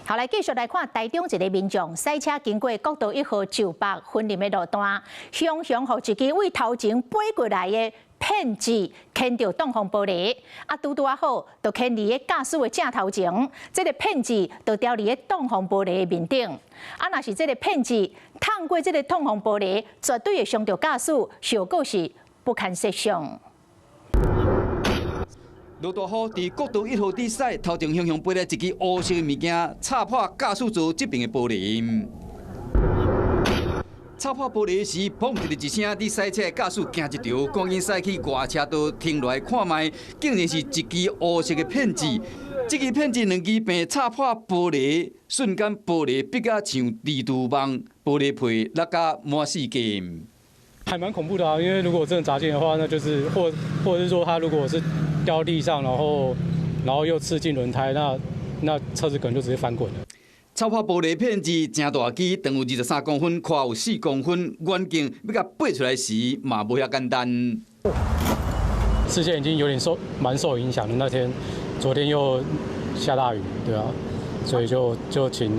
后来继续来看台中一个民众赛车经过国道1号就北分林的路段，常常互一支为头前飞过来的骗子牵到挡风玻璃，拄好，就牵伫个驾驶的正头前，这个骗子就掉伫个挡风玻璃的面顶。若是这个骗子透过这个挡风玻璃，绝对会伤到驾驶，效果是不堪设想。 落大雨，伫国道1号底赛头前向飞来一支乌色的物件，插破驾驶座这边的玻璃。插破玻璃时，砰一声，伫赛车驾驶惊一跳，赶紧驶去外车道停落来看卖，竟然是一支乌色的骗子。这支骗子两支并插破玻璃，瞬间玻璃逼甲像地图网，玻璃皮落甲满世界。 还蛮恐怖的啊，因为如果真的砸进的话，那就是或者是说他如果是掉地上，然后又刺进轮胎，那车子可能就直接翻滚了。插破玻璃骗子真大支，长有23公分，宽有4公分，远景要甲爬出来时嘛无遐简单。视线已经有点蛮受影响的。那天昨天又下大雨，对啊，所以就请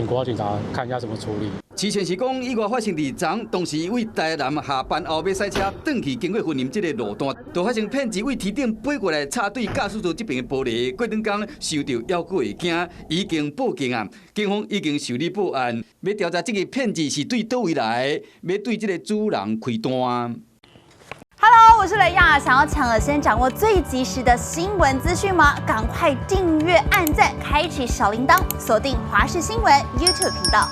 国道警察看一下怎么处理。 之前是讲意外发生伫昨，当时为台南下班后要赛车，转去经过云林这个路段，就发生骗子为天顶飞过来，插对驾驶座这边的玻璃。过两天受到妖怪的惊，已经报警啊！警方已经受理报案，要调查这个骗子是对倒位来，要对这个主人开单。 Hello， 我是雷亚，想要抢先掌握最及时的新闻资讯吗？赶快订阅、按赞、开启小铃铛，锁定华视新闻 YouTube 频道。